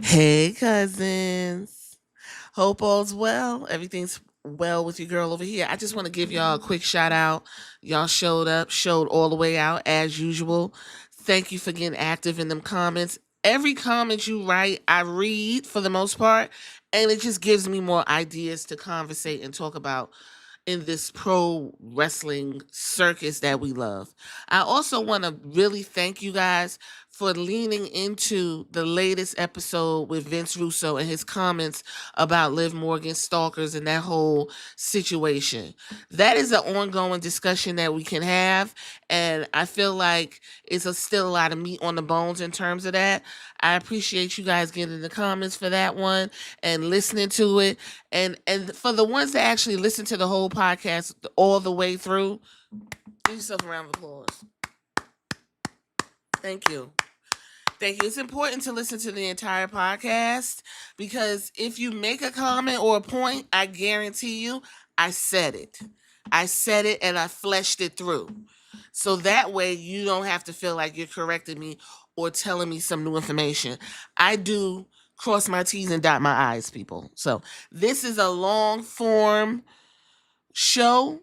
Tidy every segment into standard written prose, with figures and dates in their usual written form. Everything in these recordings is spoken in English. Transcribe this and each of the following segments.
Hey, cousins. Hope all's well. Everything's well with your girl over here. I just want to give y'all a quick shout out. Y'all showed up, showed all the way out as usual. Thank you for getting active in them comments. Every comment you write, I read for the most part, and it just gives me more ideas to conversate and talk about in this pro wrestling circus that we love. I also want to really thank you guys for leaning into the latest episode with Vince Russo and his comments about Liv Morgan's stalkers and that whole situation. That is an ongoing discussion that we can have, and I feel like still a lot of meat on the bones in terms of that. I appreciate you guys getting in the comments for that one and listening to it. And for the ones that actually listen to the whole podcast all the way through, give yourself a round of applause. Thank you. Thank you. It's important to listen to the entire podcast because if you make a comment or a point, I guarantee you I said it. I said it and I fleshed it through. So that way you don't have to feel like you're correcting me or telling me some new information. I do cross my T's and dot my I's, people. So this is a long form show.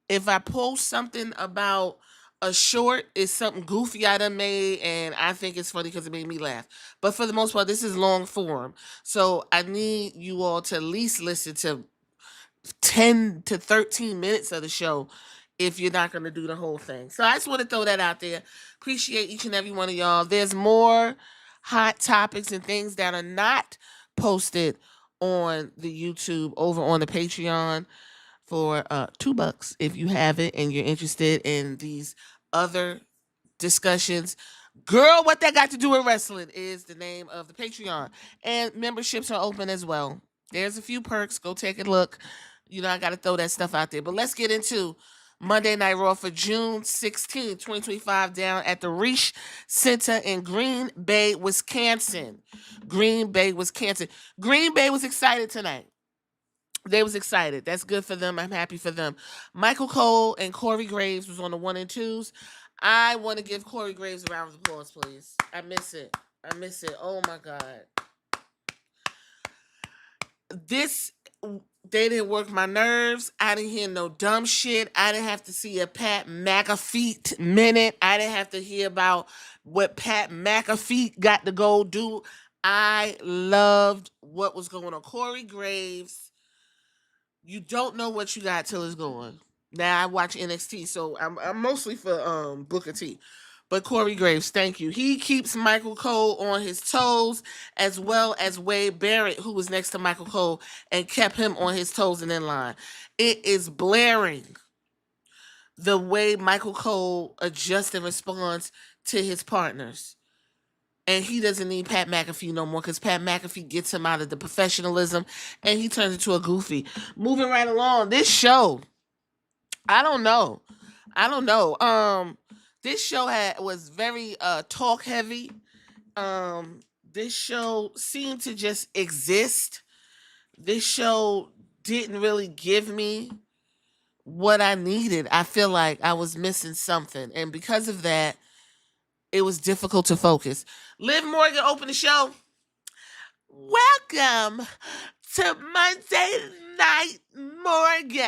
If I post something about a short, it's something goofy I done made, and I think it's funny because it made me laugh. But for the most part, this is long form. So I need you all to at least listen to 10 to 13 minutes of the show if you're not going to do the whole thing. So I just want to throw that out there. Appreciate each and every one of y'all. There's more hot topics and things that are not posted on the YouTube over on the Patreon for $2 if you have it and you're interested in these other discussions. Girl, what that got to do with wrestling is the name of the Patreon. And memberships are open as well. There's a few perks. Go take a look. You know, I got to throw that stuff out there. But let's get into Monday Night Raw for June 16, 2025, down at the Reach Center in Green Bay, Wisconsin. Green Bay, Wisconsin. Green Bay was excited tonight. They was excited. That's good for them. I'm happy for them. Michael Cole and Corey Graves was on the 1 and 2s. I want to give Corey Graves a round of applause, please. I miss it. I miss it. Oh my God. This, they didn't work my nerves. I didn't hear no dumb shit. I didn't have to see a Pat McAfee minute. I didn't have to hear about what Pat McAfee got to go do. I loved what was going on. Corey Graves, you don't know what you got till it's going. Now I watch NXT, so I'm mostly for Booker T. But Corey Graves, thank you. He keeps Michael Cole on his toes, as well as Wade Barrett, who was next to Michael Cole, and kept him on his toes and in line. It is blaring the way Michael Cole adjusts and responds to his partners. And he doesn't need Pat McAfee no more because Pat McAfee gets him out of the professionalism and he turns into a goofy. Moving right along, this show, I don't know. This show was very talk heavy. This show seemed to just exist. This show didn't really give me what I needed. I feel like I was missing something. And because of that, it was difficult to focus. Liv Morgan opened the show. Welcome to Monday Night Morgan.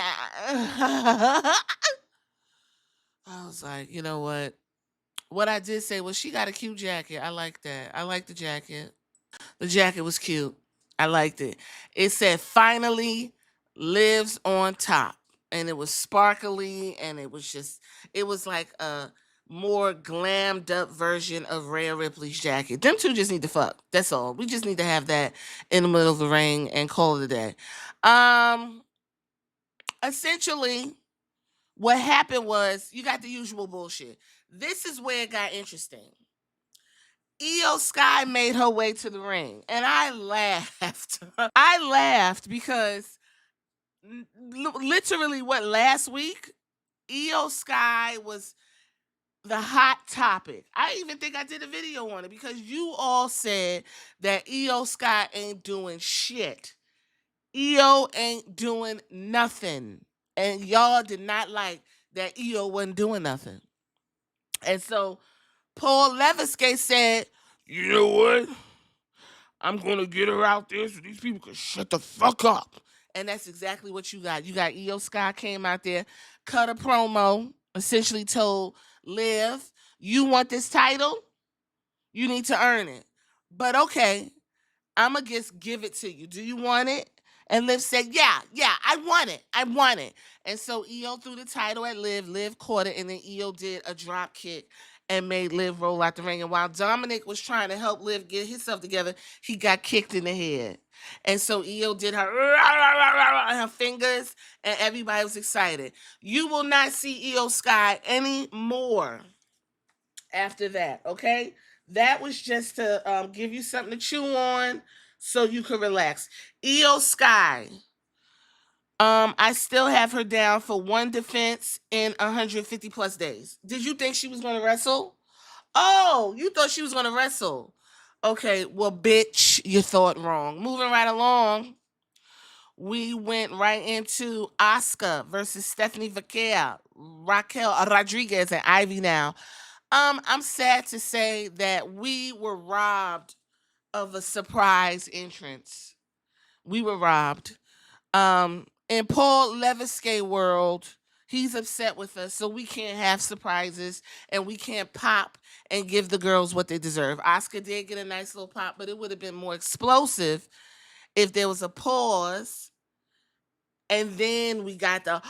I was like, you know what? What I did say was she got a cute jacket. I like that. I like the jacket. The jacket was cute. I liked it. It said finally lives on top. And it was sparkly and it was like a more glammed up version of Rhea Ripley's jacket. Them two just need to fuck. That's all. We just need to have that in the middle of the ring and call it a day. Essentially, what happened was you got the usual bullshit. This is where it got interesting. Io Sky made her way to the ring, and I laughed. I laughed because literally, what, last week, Io Sky was the hot topic. I even think I did a video on it because you all said that Io Sky ain't doing shit. Io ain't doing nothing. And y'all did not like that Io wasn't doing nothing. And so Paul Leviskay said, you know what? I'm gonna get her out there so these people can shut the fuck up. And that's exactly what you got. You got Io Sky came out there, cut a promo, essentially told Liv, you want this title? You need to earn it. But okay, I'ma just give it to you. Do you want it? And Liv said, yeah, I want it. I want it. And so Io threw the title at Liv. Liv caught it, and then Io did a drop kick and made Liv roll out the ring. And while Dominic was trying to help Liv get himself together, he got kicked in the head. And so Io did her fingers, and everybody was excited. You will not see Io Sky anymore after that, okay? That was just to give you something to chew on so you could relax. Io Sky, I still have her down for one defense in 150 plus days. Did you think she was going to wrestle? Oh, you thought she was going to wrestle. Okay, well, bitch, you thought wrong. Moving right along, we went right into Asuka versus Stephanie Vaquer, Raquel Rodriguez, and Ivy now. I'm sad to say that we were robbed of a surprise entrance. We were robbed. In Paul Leviskay world, he's upset with us, so we can't have surprises and we can't pop and give the girls what they deserve. Oscar did get a nice little pop, but it would have been more explosive if there was a pause and then we got the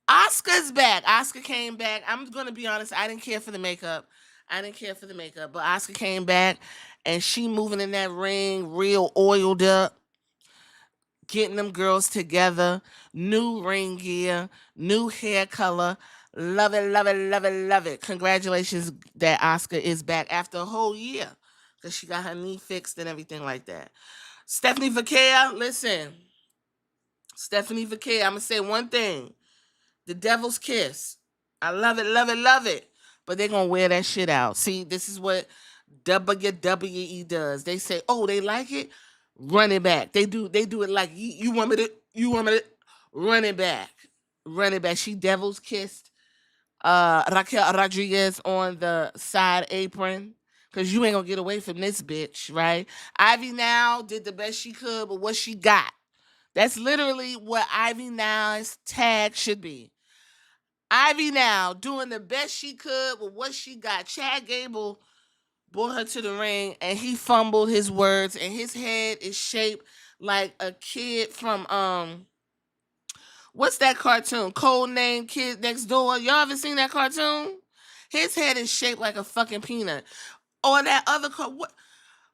Oscar's back. Oscar came back. I'm gonna be honest, I didn't care for the makeup. But Oscar came back and she moving in that ring, real oiled up, getting them girls together, new ring gear, new hair color. Love it, love it, love it, love it. Congratulations that Oscar is back after a whole year. Because she got her knee fixed and everything like that. Stephanie Vaquer, listen. Stephanie Vaquer, I'm going to say one thing. The Devil's Kiss. I love it, love it, love it. But they're going to wear that shit out. See, this is what WWE does. They say, oh, they like it? Run it back. They do it like, you want me to, run it back. Run it back. She Devil's Kissed Raquel Rodriguez on the side apron. Because you ain't going to get away from this bitch, right? Ivy now did the best she could, but what she got. That's literally what Ivy Now's tag should be. Ivy Now doing the best she could with what she got. Chad Gable brought her to the ring and he fumbled his words and his head is shaped like a kid from what's that cartoon? Code Name Kid Next Door. Y'all ever seen that cartoon? His head is shaped like a fucking peanut. Or that other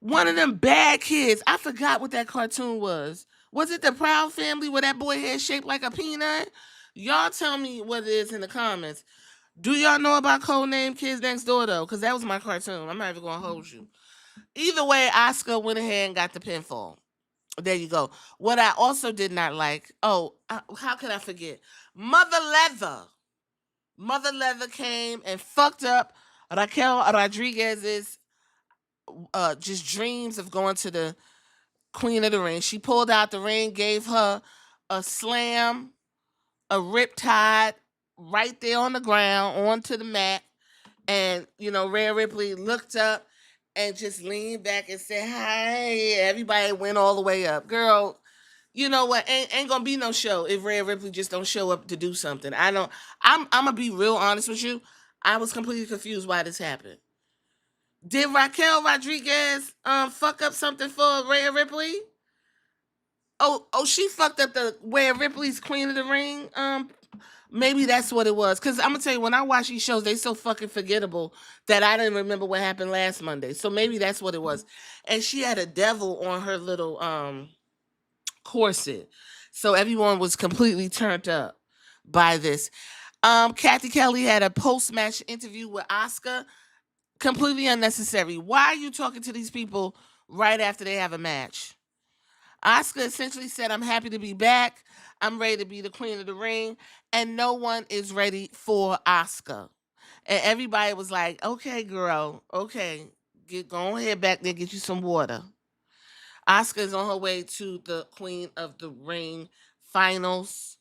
one of them bad kids. I forgot what that cartoon was. Was it the Proud Family where that boy head shaped like a peanut? Y'all tell me what it is in the comments. Do y'all know about Codename Kids Next Door though? Because that was my cartoon. I'm not even gonna hold you. Either way, Oscar went ahead and got the pinfall. There you go. What I also did not like. Oh, how can I forget? Mother Leather. Mother Leather came and fucked up Raquel Rodriguez's just dreams of going to the Queen of the Ring. She pulled out the ring, gave her a slam, a riptide right there on the ground, onto the mat. And, Rhea Ripley looked up and just leaned back and said, hi. Everybody went all the way up. Girl, you know what? Ain't gonna be no show if Rhea Ripley just don't show up to do something. I'm gonna be real honest with you. I was completely confused why this happened. Did Raquel Rodriguez fuck up something for Rhea Ripley? Oh, she fucked up the Rhea Ripley's Queen of the Ring. Maybe that's what it was. Cause I'm gonna tell you, when I watch these shows, they so fucking forgettable that I didn't remember what happened last Monday. So maybe that's what it was. And she had a devil on her little corset, so everyone was completely turned up by this. Kathy Kelly had a post-match interview with Asuka. Completely unnecessary. Why are you talking to these people right after they have a match? Asuka essentially said, I'm happy to be back. I'm ready to be the queen of the ring. And no one is ready for Asuka. And everybody was like, okay, girl. Okay. Go ahead back there, get you some water. Asuka is on her way to the Queen of the Ring finals.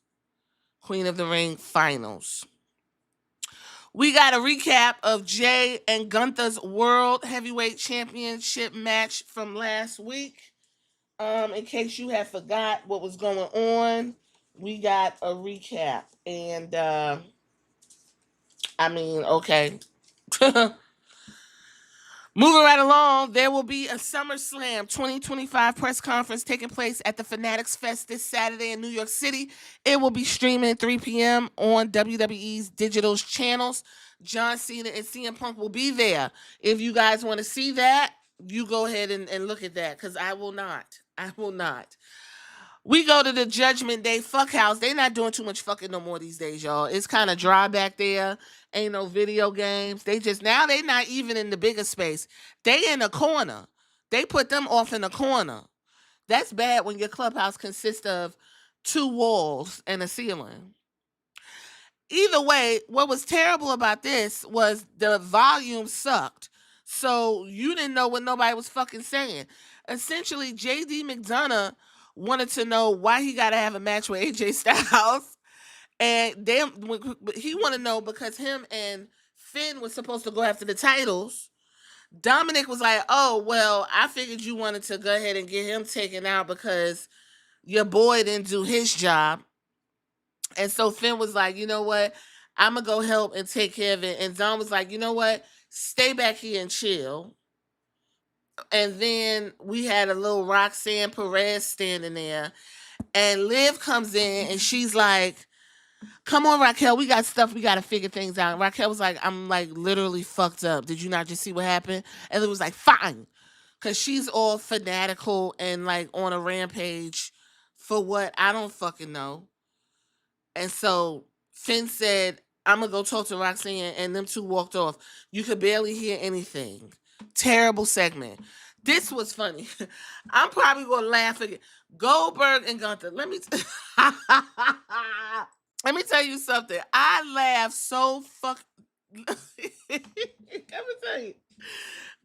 Queen of the Ring finals. We got a recap of Jay and Gunther's World Heavyweight Championship match from last week. In case you have forgot what was going on, we got a recap. And I mean, okay. Moving right along, there will be a SummerSlam 2025 press conference taking place at the Fanatics Fest this Saturday in New York City. It will be streaming at 3 p.m. on WWE's digital channels. John Cena and CM Punk will be there. If you guys want to see that, you go ahead and look at that, because I will not. I will not. We go to the Judgment Day fuck house. They not doing too much fucking no more these days, y'all. It's kind of dry back there. Ain't no video games. They just, now they not even in the bigger space. They in a corner. They put them off in a corner. That's bad when your clubhouse consists of 2 walls and a ceiling. Either way, what was terrible about this was the volume sucked. So you didn't know what nobody was fucking saying. Essentially, JD McDonough wanted to know why he got to have a match with AJ Styles. And he want to know because him and Finn was supposed to go after the titles. Dominic was like, oh, well, I figured you wanted to go ahead and get him taken out because your boy didn't do his job. And so Finn was like, you know what? I'm going to go help and take care of it. And Dom was like, you know what? Stay back here and chill. And then we had a little Roxanne Perez standing there. And Liv comes in and she's like, come on, Raquel, we got stuff, we got to figure things out. And Raquel was like, I'm like literally fucked up. Did you not just see what happened? And it was like, fine. Because she's all fanatical and like on a rampage for what? I don't fucking know. And so Finn said, I'm going to go talk to Roxanne, and them two walked off. You could barely hear anything. Terrible segment. This was funny. I'm probably going to laugh again. Goldberg and Gunther. Let me tell you something. I laughed so Let me tell you.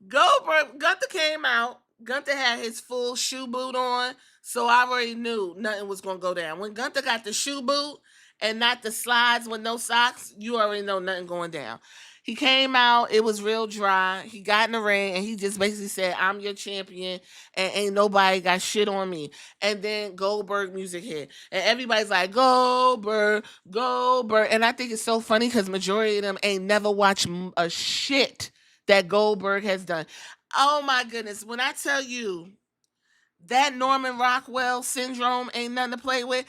Gunther came out. Gunther had his full shoe boot on, so I already knew nothing was going to go down. When Gunther got the shoe boot and not the slides with no socks, you already know nothing going down. He came out, it was real dry. He got in the ring and he just basically said, I'm your champion and ain't nobody got shit on me. And then Goldberg music hit. And everybody's like, Goldberg, Goldberg. And I think it's so funny because majority of them ain't never watched a shit that Goldberg has done. Oh my goodness. When I tell you that Norman Rockwell syndrome ain't nothing to play with,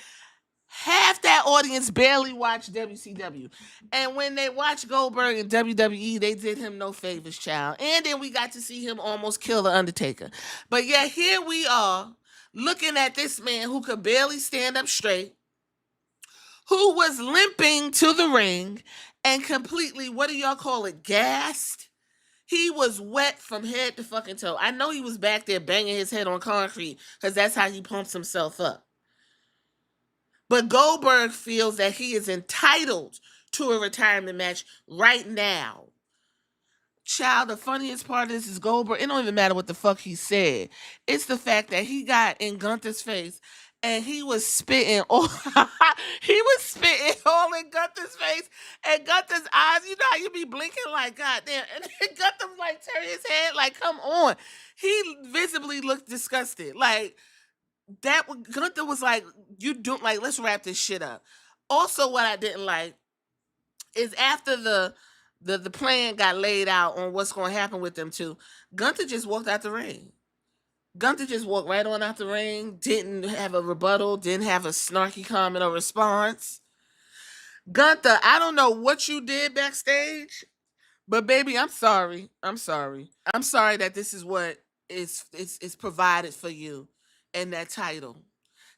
half that audience barely watched WCW. And when they watched Goldberg in WWE, they did him no favors, child. And then we got to see him almost kill The Undertaker. But yet here we are looking at this man who could barely stand up straight, who was limping to the ring and completely, what do y'all call it, gassed? He was wet from head to fucking toe. I know he was back there banging his head on concrete because that's how he pumps himself up. But Goldberg feels that he is entitled to a retirement match right now. Child, the funniest part of this is Goldberg. It don't even matter what the fuck he said. It's the fact that he got in Gunther's face and he was spitting all he was spitting all in Gunther's face, and Gunther's eyes, you know how you be blinking like goddamn, and then Gunther like turn his head like, come on. He visibly looked disgusted. Like that Gunther was like, you don't, like, let's wrap this shit up. Also, what I didn't like is after the plan got laid out on what's going to happen with them two, Gunther just walked out the ring. Gunther just walked right on out the ring, didn't have a rebuttal, didn't have a snarky comment or response. Gunther, I don't know what you did backstage, but baby, I'm sorry. I'm sorry. I'm sorry that this is what is provided for you in that title.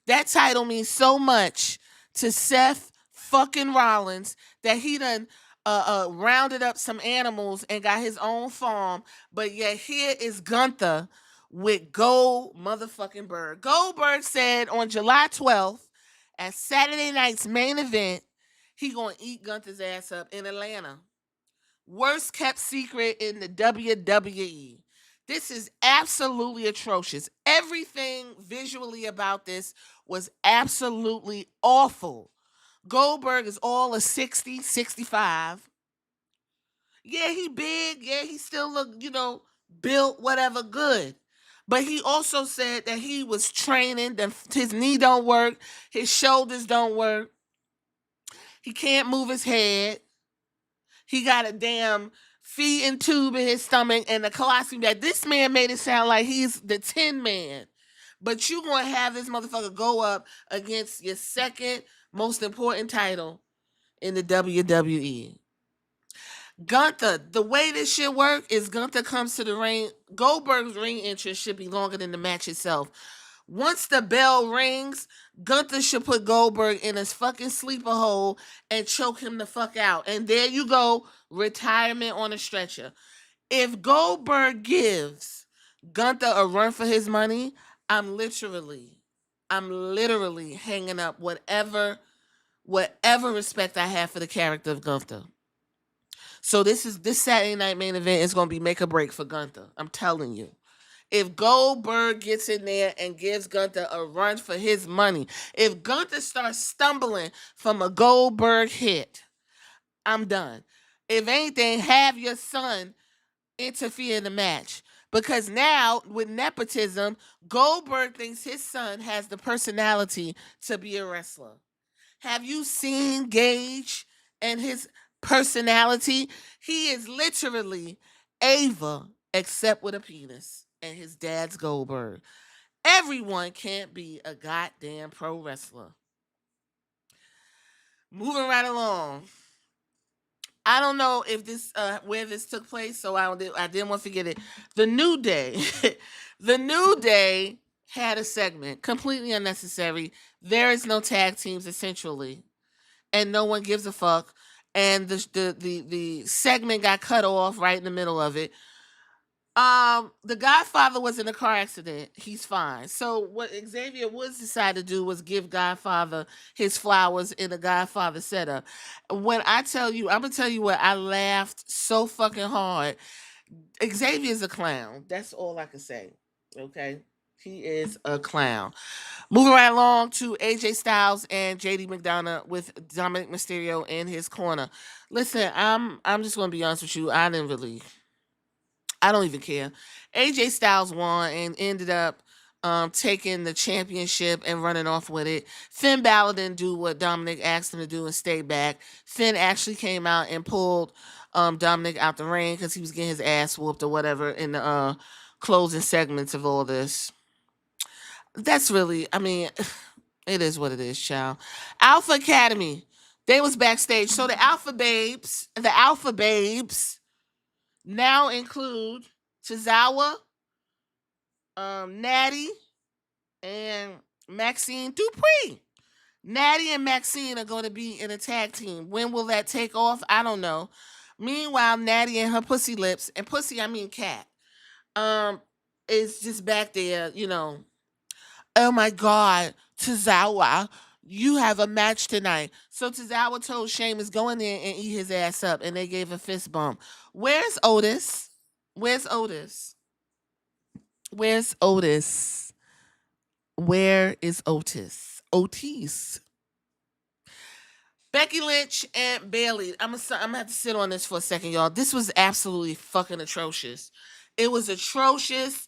That title means so much to Seth fucking Rollins that he done rounded up some animals and got his own farm. But yet here is Gunther with Gold motherfucking Berg. Goldberg said on July 12th at Saturday night's main event, he gonna eat Gunther's ass up in Atlanta. Worst kept secret in the WWE. This is absolutely atrocious. Everything visually about this was absolutely awful. Goldberg is all a 60, 65. Yeah, he big. Yeah, he still look, built, whatever, good. But he also said that he was training, that his knee don't work, his shoulders don't work, he can't move his head. He got a damn feeding tube in his stomach and a colostomy bag. This man made it sound like he's the Tin Man. But you gonna have this motherfucker go up against your second most important title in the WWE. Gunther, the way this shit work is Gunther comes to the ring. Goldberg's ring entrance should be longer than the match itself. Once the bell rings, Gunther should put Goldberg in his fucking sleeper hole and choke him the fuck out. And there you go, retirement on a stretcher. If Goldberg gives Gunther a run for his money, I'm literally hanging up whatever respect I have for the character of Gunther. So this Saturday night main event is gonna be make or break for Gunther. I'm telling you. If Goldberg gets in there and gives Gunther a run for his money, if Gunther starts stumbling from a Goldberg hit, I'm done. If anything, have your son interfere in the match. Because now, with nepotism, Goldberg thinks his son has the personality to be a wrestler. Have you seen Gage and his personality? He is literally Ava, except with a penis, and his dad's Goldberg. Everyone can't be a goddamn pro wrestler. Moving right along. I don't know if this where this took place, so I didn't want to forget it. The New Day, the New Day had a segment completely unnecessary. There is no tag teams essentially, and no one gives a fuck. And the segment got cut off right in the middle of it. The Godfather was in a car accident. He's fine. So what Xavier Woods decided to do was give Godfather his flowers in a Godfather setup. When I tell you, I'm gonna tell you what, I laughed so fucking hard. Xavier's a clown. That's all I can say. Okay. He is a clown. Moving right along to AJ Styles and JD McDonough with Dominic Mysterio in his corner. Listen, I'm just gonna be honest with you. I don't even care. AJ Styles won and ended up taking the championship and running off with it. Finn Balor didn't do what Dominic asked him to do and stay back. Finn actually came out and pulled Dominic out the ring because he was getting his ass whooped or whatever in the closing segments of all this. That's really, I mean, it is what it is, child. Alpha Academy, they was backstage. So the Alpha Babes now include Tozawa, Natty, and Maxine Dupree. Natty and Maxine are going to be in a tag team. When will that take off? I don't know. Meanwhile, Natty and her pussy lips, and pussy I mean cat, is just back there, oh my God, Tozawa, you have a match tonight. So Tozawa told Sheamus go in there and eat his ass up, and they gave a fist bump. Where's Otis? Where's Otis? Where's Otis? Where is Otis? Otis. Becky Lynch and Bayley. I'm gonna have to sit on this for a second, y'all. This was absolutely fucking atrocious. It was atrocious.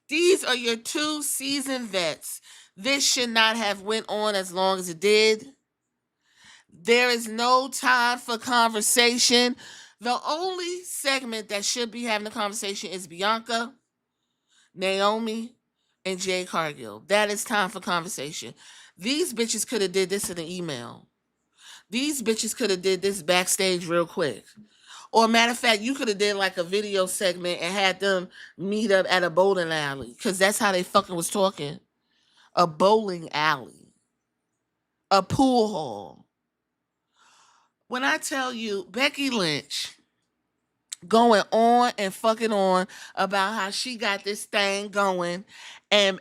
These are your two seasoned vets. This should not have went on as long as it did. There is no time for conversation. The only segment that should be having a conversation is Bianca, Naomi, and Jade Cargill. That is time for conversation. These bitches could have did this in an email. These bitches could have did this backstage real quick. Or matter of fact, you could have did like a video segment and had them meet up at a bowling alley. Because that's how they fucking was talking. A bowling alley. A pool hall. When I tell you, Becky Lynch going on and fucking on about how she got this thing going and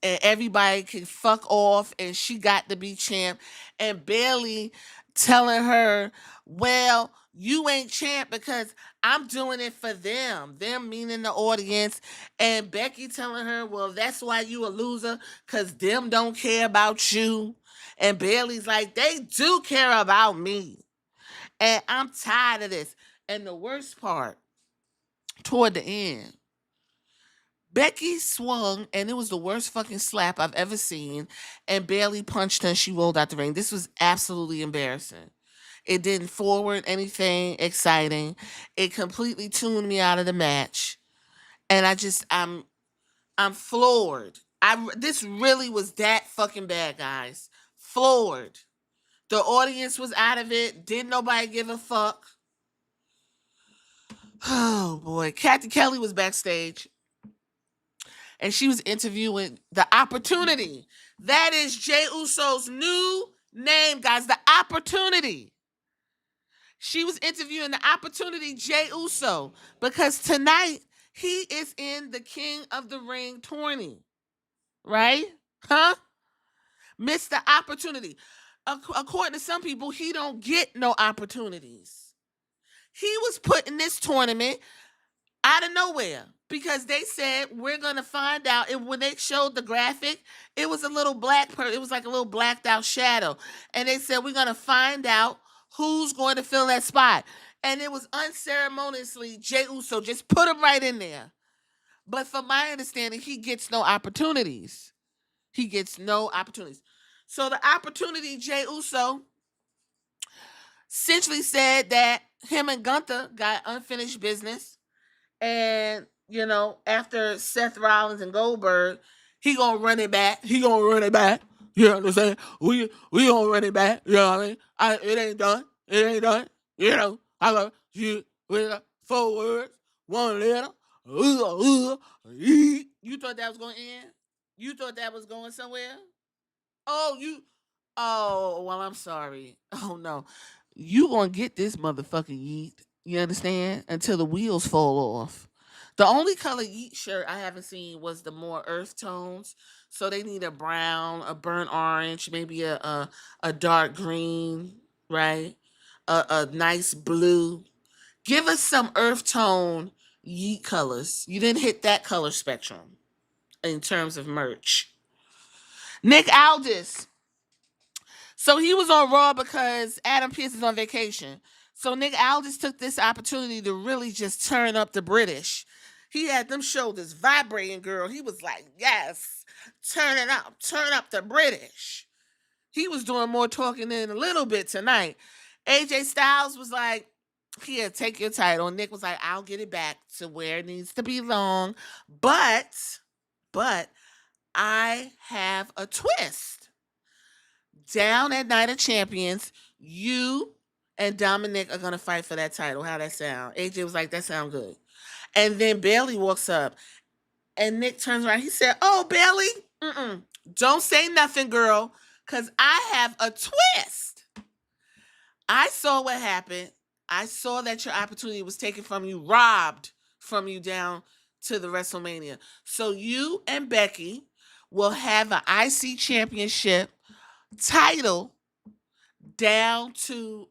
everybody can fuck off and she got to be champ, and Bayley telling her, well, you ain't champ because I'm doing it for them meaning the audience, and Becky telling her, well, that's why you a loser because them don't care about you, and Bayley's like, they do care about me, and I'm tired of this. And the worst part, toward the end, Becky swung, and it was the worst fucking slap I've ever seen, and Bayley punched her and she rolled out the ring. This was absolutely embarrassing. It didn't forward anything exciting. It completely tuned me out of the match. And I'm floored. This really was that fucking bad, guys. Floored. The audience was out of it. Didn't nobody give a fuck. Oh boy. Kathy Kelly was backstage and she was interviewing the Opportunity. That is Jey Uso's new name, guys. The Opportunity. She was interviewing the Opportunity, Jey Uso, because tonight he is in the King of the Ring tourney. Right? Huh? Missed the opportunity. According to some people, he don't get no opportunities. He was put in this tournament out of nowhere because they said we're gonna find out. And when they showed the graphic, it was a little it was like a little blacked out shadow, and they said we're gonna find out who's going to fill that spot. And it was unceremoniously Jey Uso just put him right in there. But from my understanding, he gets no opportunities. He gets no opportunities. So the Opportunity, Jey Uso, essentially said that him and Gunther got unfinished business. And, after Seth Rollins and Goldberg, he gonna run it back. He gonna run it back. You know what I'm saying? We gonna run it back. You know what I mean? It ain't done. It ain't done. I love you with 4 words, 1 letter. You thought that was gonna end? You thought that was going somewhere? Oh, you. Oh, well, I'm sorry. Oh no, you gonna get this motherfucking yeet. You understand? Until the wheels fall off. The only color yeet shirt I haven't seen was the more earth tones. So they need a brown, a burnt orange, maybe a dark green, right? A nice blue. Give us some earth tone yeet colors. You didn't hit that color spectrum in terms of merch. Nick Aldis. So he was on Raw because Adam Pearce is on vacation. So Nick Aldis took this opportunity to really just turn up the British. He had them shoulders vibrating, girl. He was like, yes, turn up the British. He was doing more talking than a little bit tonight. AJ Styles was like, here, take your title. And Nick was like, I'll get it back to where it needs to belong. But I have a twist. Down at Night of Champions, you and Dominic are going to fight for that title. How that sound? AJ was like, that sound good. And then Bayley walks up and Nick turns around. He said, oh, Bayley, don't say nothing, girl, because I have a twist. I saw what happened. I saw that your opportunity was taken from you, robbed from you down to the WrestleMania. So you and Becky will have an IC championship title down to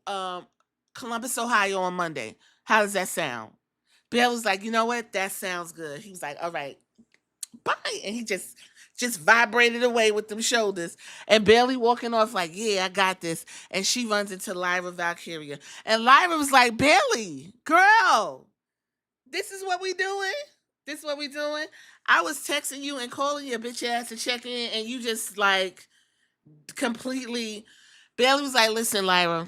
Columbus, Ohio on Monday. How does that sound? Bill was like, you know what? That sounds good. He was like, all right, bye. And he just vibrated away with them shoulders. And Bayley walking off like, yeah, I got this. And she runs into Lyra Valkyria. And Lyra was like, Bayley, girl, this is what we doing? This is what we doing? I was texting you and calling your bitch ass to check in, and you just like completely. Bayley was like, listen, Lyra,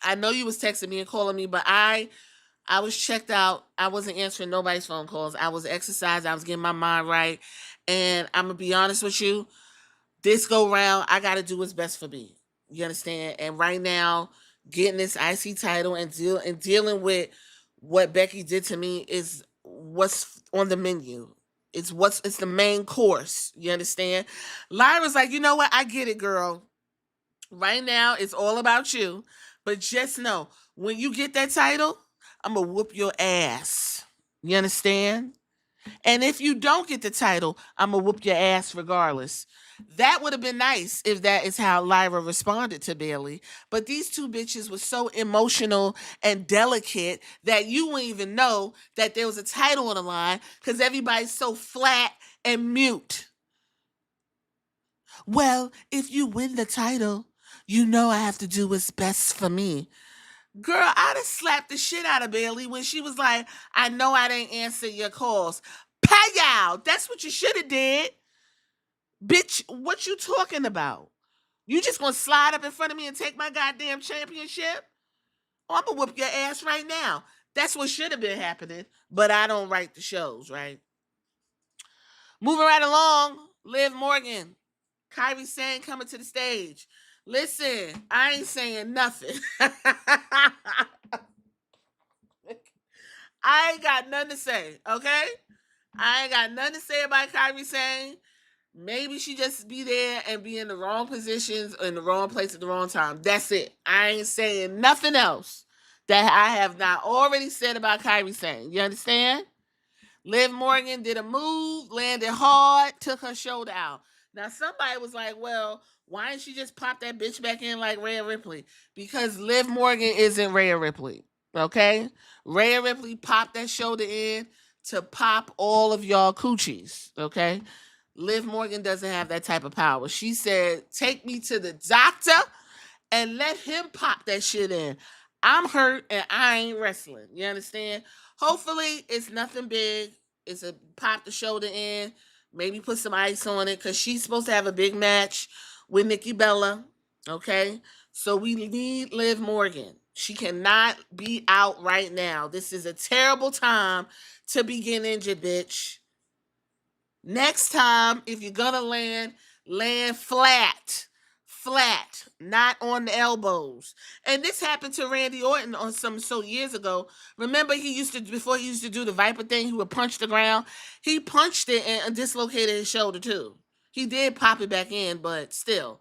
I know you was texting me and calling me, but I was checked out. I wasn't answering nobody's phone calls. I was exercising. I was getting my mind right. And I'm going to be honest with you. This go round, I got to do what's best for me. You understand? And right now, getting this IC title and dealing with what Becky did to me is what's on the menu. It's the main course. You understand? Lyra's like, you know what? I get it, girl. Right now, it's all about you. But just know, when you get that title, I'm going to whoop your ass. You understand? And if you don't get the title, I'm going to whoop your ass regardless. That would have been nice if that is how Lyra responded to Bayley. But these two bitches were so emotional and delicate that you wouldn't even know that there was a title on the line because everybody's so flat and mute. Well, if you win the title, you know I have to do what's best for me. Girl, I'd have slapped the shit out of Bayley when she was like, I know I didn't answer your calls. Payow. That's what you should have did. Bitch, what you talking about? You just gonna slide up in front of me and take my goddamn championship? Oh, I'm gonna whoop your ass right now. That's what should have been happening, but I don't write the shows, right? Moving right along, Liv Morgan, Kairi Sane coming to the stage. Listen, I ain't saying nothing. I ain't got nothing to say, okay? I ain't got nothing to say about Kairi Sane. Maybe she just be there and be in the wrong positions in the wrong place at the wrong time. That's it. I ain't saying nothing else that I have not already said about Kairi Sane. You understand? Liv Morgan did a move, landed hard, took her shoulder out. Now somebody was like, well, why didn't she just pop that bitch back in like Rhea Ripley? Because Liv Morgan isn't Rhea Ripley. Okay? Rhea Ripley popped that shoulder in to pop all of y'all coochies. Okay? Liv Morgan doesn't have that type of power. She said, take me to the doctor and let him pop that shit in. I'm hurt and I ain't wrestling. You understand? Hopefully it's nothing big. It's a pop the shoulder in. Maybe put some ice on it because she's supposed to have a big match with Nikki Bella. Okay? So we need Liv Morgan. She cannot be out right now. This is a terrible time to be getting injured, bitch. Next time, if you're gonna land flat, not on the elbows. And this happened to Randy Orton on some years ago. Remember, before he used to do the Viper thing, he would punch the ground. He punched it and dislocated his shoulder too. He did pop it back in, but still,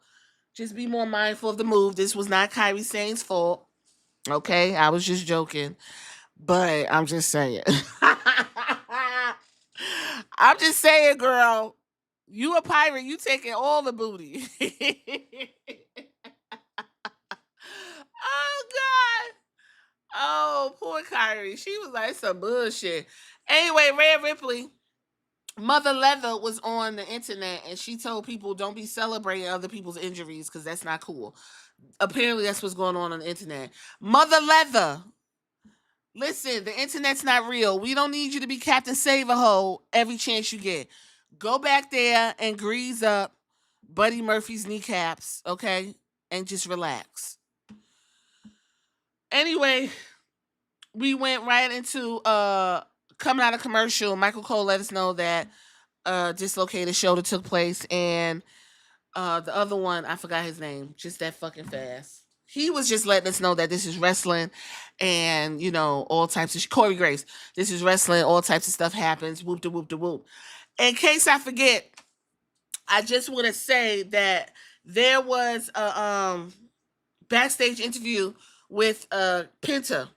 just be more mindful of the move. This was not Kairi Sane's fault. Okay, I was just joking, but I'm just saying. I'm just saying, girl. You a pirate. You taking all the booty. Oh, God. Oh, poor Kyrie. She was like some bullshit. Anyway, Rhea Ripley, Mother Leather was on the internet and she told people don't be celebrating other people's injuries because that's not cool. Apparently, that's what's going on the internet. Mother Leather. Listen, the internet's not real. We don't need you to be Captain Save-A-Hole every chance you get. Go back there and grease up Buddy Murphy's kneecaps, okay? And just relax. Anyway, we went right into coming out of commercial. Michael Cole let us know that dislocated shoulder took place, and the other one, I forgot his name, just that fucking fast. He was just letting us know that this is wrestling and, all types of Corey Grace. This is wrestling, all types of stuff happens. Whoop de whoop de whoop. In case I forget, I just want to say that there was a backstage interview with Penta.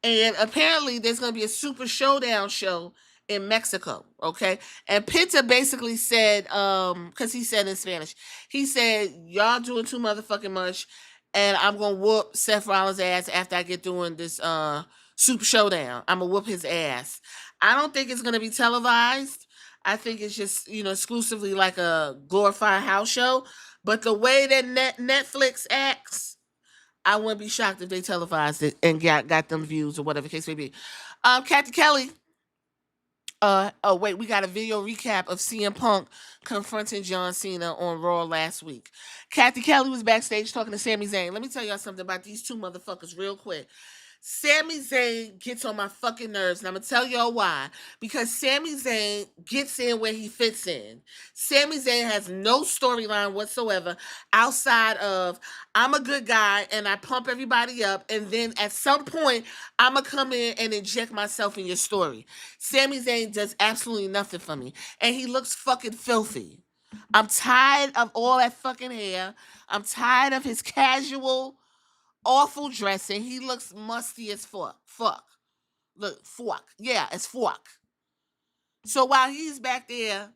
And apparently there's going to be a Super Showdown show in Mexico, okay? And Penta basically said, because he said in Spanish, he said, y'all doing too motherfucking much, and I'm going to whoop Seth Rollins' ass after I get doing this Super Showdown. I'm going to whoop his ass. I don't think it's going to be televised. I think it's just, exclusively like a glorified house show. But the way that Netflix acts, I wouldn't be shocked if they televised it and got them views or whatever the case may be. Kathy Kelly. We got a video recap of CM Punk confronting John Cena on Raw last week. Kathy Kelly was backstage talking to Sami Zayn. Let me tell y'all something about these two motherfuckers real quick. Sami Zayn gets on my fucking nerves, and I'm going to tell y'all why. Because Sami Zayn gets in where he fits in. Sami Zayn has no storyline whatsoever outside of, I'm a good guy, and I pump everybody up, and then at some point, I'm going to come in and inject myself in your story. Sami Zayn does absolutely nothing for me, and he looks fucking filthy. I'm tired of all that fucking hair. I'm tired of his casual awful dressing. He looks musty as fuck. Look, fuck. Yeah, it's fuck. So while he's back there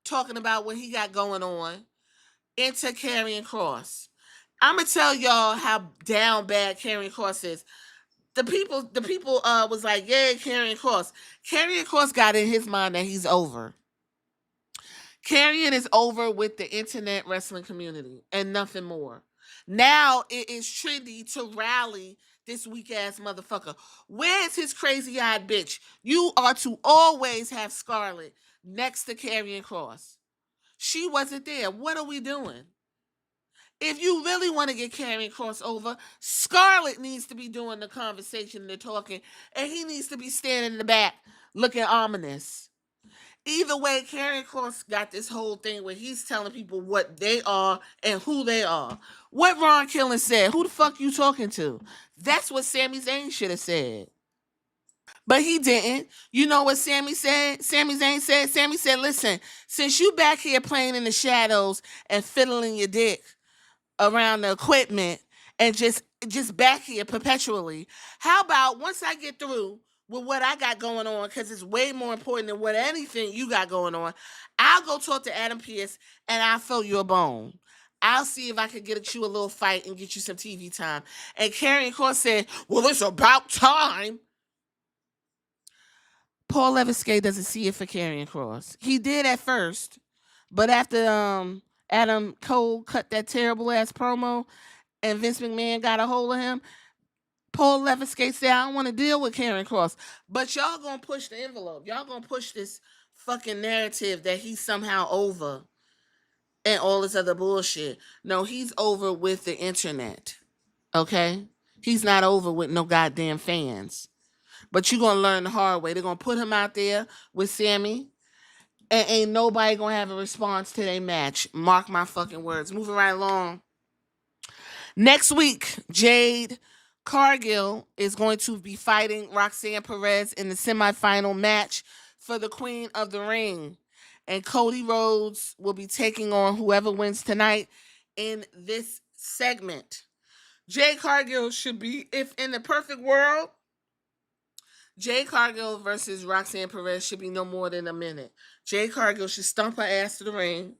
talking about what he got going on, enter Karrion Kross. I'm gonna tell y'all how down bad Karrion Kross is. The people was like, yeah, Karrion Kross. Karrion Kross got in his mind that he's over. Karrion is over with the internet wrestling community and nothing more. Now it is trendy to rally this weak ass motherfucker. Where's his crazy eyed bitch? You are to always have Scarlett next to Karrion Kross. She wasn't there. What are we doing? If you really want to get Karrion Kross over, Scarlett needs to be doing the conversation and the talking, and he needs to be standing in the back looking ominous. Either way, Karrion Kross got this whole thing where he's telling people what they are and who they are. What Ron Killen said, who the fuck you talking to? That's what Sami Zayn should have said. But he didn't. You know what Sami said? Sami Zayn said? Sami said, listen, since you back here playing in the shadows and fiddling your dick around the equipment and just back here perpetually, how about once I get through with what I got going on, because it's way more important than what anything you got going on, I'll go talk to Adam Pearce and I'll throw you a bone. I'll see if I can get you a little fight and get you some TV time. And Karrion Kross said, well, it's about time. Paul Leviskay doesn't see it for Karrion Kross. He did at first, but after Adam Cole cut that terrible ass promo and Vince McMahon got a hold of him, Paul Leviskay said, I don't want to deal with Karrion Kross. But y'all gonna push the envelope. Y'all gonna push this fucking narrative that he's somehow over and all this other bullshit. No, he's over with the internet. Okay? He's not over with no goddamn fans. But you're gonna learn the hard way. They're gonna put him out there with Sami, and ain't nobody gonna have a response to their match. Mark my fucking words. Moving right along. Next week, Jade Cargill is going to be fighting Roxanne Perez in the semifinal match for the Queen of the Ring. And Cody Rhodes will be taking on whoever wins tonight in this segment. Jade Cargill should be, if in the perfect world, Jade Cargill versus Roxanne Perez should be no more than a minute. Jade Cargill should stomp her ass to the ring,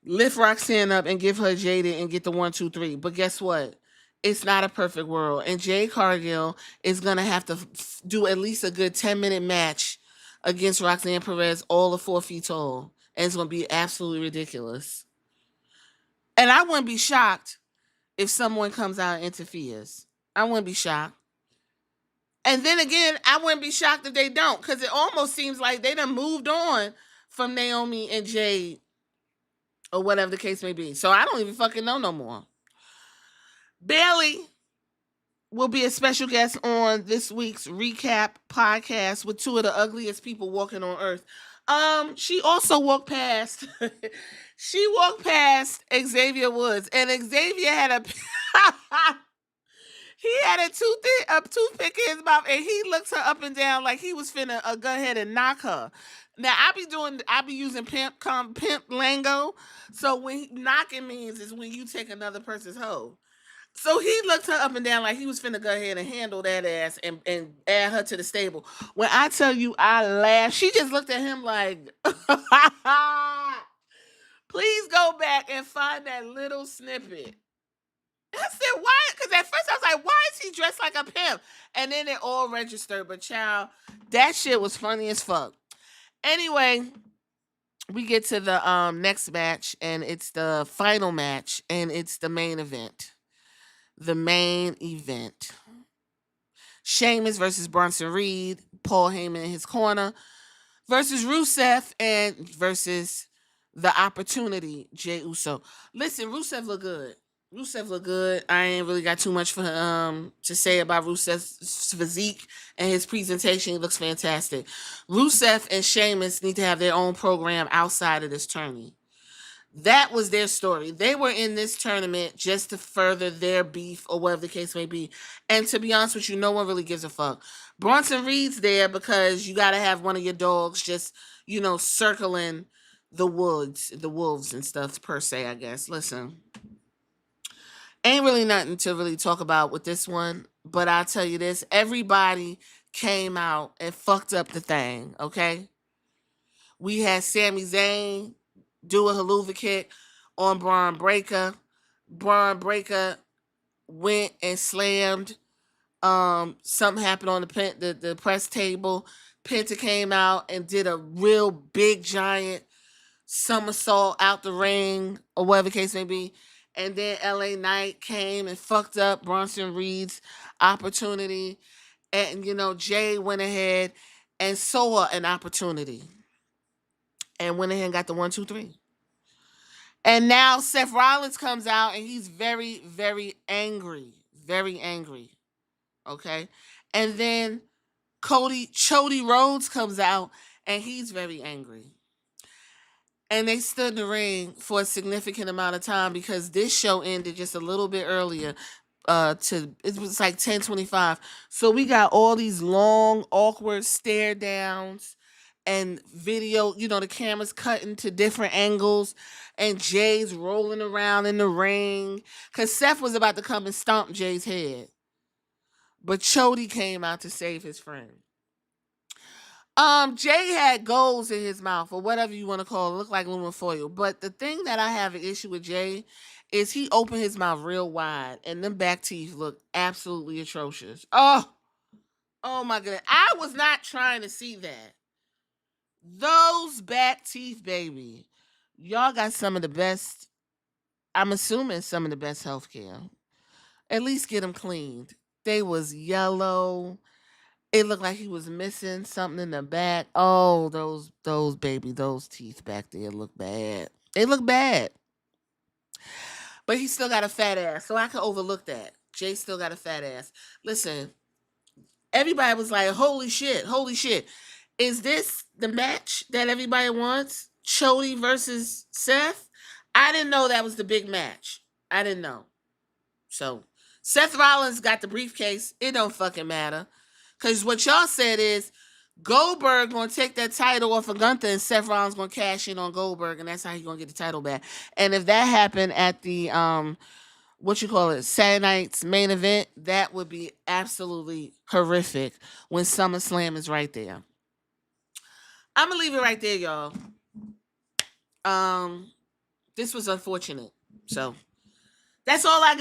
lift Roxanne up, and give her Jaded and get the 1, 2, 3. But guess what? It's not a perfect world. And Jade Cargill is going to have to do at least a good 10-minute match against Roxanne Perez, all of 4 feet tall. And it's going to be absolutely ridiculous. And I wouldn't be shocked if someone comes out and interferes. I wouldn't be shocked. And then again, I wouldn't be shocked if they don't, because it almost seems like they done moved on from Naomi and Jade, or whatever the case may be. So I don't even fucking know no more. Bayley will be a special guest on this week's recap podcast with 2 of the ugliest people walking on earth. She also walked past Xavier Woods, and Xavier had a he had a toothpick in his mouth, and he looked her up and down like he was finna go ahead and knock her. Now I be using pimp lingo. So when knocking means is when you take another person's hoe. So he looked her up and down like he was finna go ahead and handle that ass and add her to the stable. When I tell you I laughed, she just looked at him like, please go back and find that little snippet. I said, why? Because at first I was like, why is he dressed like a pimp? And then it all registered. But child, that shit was funny as fuck. Anyway, we get to the next match, and it's the final match, and it's the main event. The main event. Sheamus versus Bronson Reed, Paul Heyman in his corner, versus Rusev, and versus the Opportunity, Jey Uso. Listen, Rusev look good. I ain't really got too much for to say about Rusev's physique and his presentation. He looks fantastic. Rusev and Sheamus need to have their own program outside of this tourney. That was their story. They were in this tournament just to further their beef or whatever the case may be. And to be honest with you, no one really gives a fuck. Bronson Reed's there because you got to have one of your dogs just, circling the wolves and stuff per se, I guess. Listen, ain't really nothing to really talk about with this one, but I'll tell you this. Everybody came out and fucked up the thing, okay? We had Sami Zayn do a haluva kick on Braun Breaker. Braun Breaker went and slammed. Something happened on the press table. Penta came out and did a real big giant somersault out the ring, or whatever the case may be. And then LA Knight came and fucked up Bronson Reed's opportunity. And, Jay went ahead and saw an opportunity and went ahead and got the 1, 2, 3. And now Seth Rollins comes out and he's very, very angry. Very angry. Okay? And then Chody Rhodes comes out and he's very angry. And they stood in the ring for a significant amount of time because this show ended just a little bit earlier. It was like 10:25. So we got all these long, awkward stare downs and video, the camera's cutting to different angles and Jay's rolling around in the ring. Cause Seth was about to come and stomp Jay's head. But Chody came out to save his friend. Jay had goals in his mouth, or whatever you want to call it. Look like aluminum foil. But the thing that I have an issue with Jay is he opened his mouth real wide, and them back teeth look absolutely atrocious. Oh my goodness. I was not trying to see that. Those back teeth, baby. Y'all got some of the best, I'm assuming some of the best healthcare. At least get them cleaned. They was yellow. It looked like he was missing something in the back. Oh, those teeth back there look bad. They look bad. But he still got a fat ass, so I can overlook that. Jay still got a fat ass. Listen, everybody was like, holy shit. Is this the match that everybody wants? Chody versus Seth? I didn't know that was the big match. I didn't know. So, Seth Rollins got the briefcase. It don't fucking matter. Because what y'all said is Goldberg going to take that title off of Gunther and Seth Rollins going to cash in on Goldberg, and that's how he's going to get the title back. And if that happened at the, Saturday night's main event, that would be absolutely horrific when SummerSlam is right there. I'm going to leave it right there, y'all. This was unfortunate. So, that's all I got.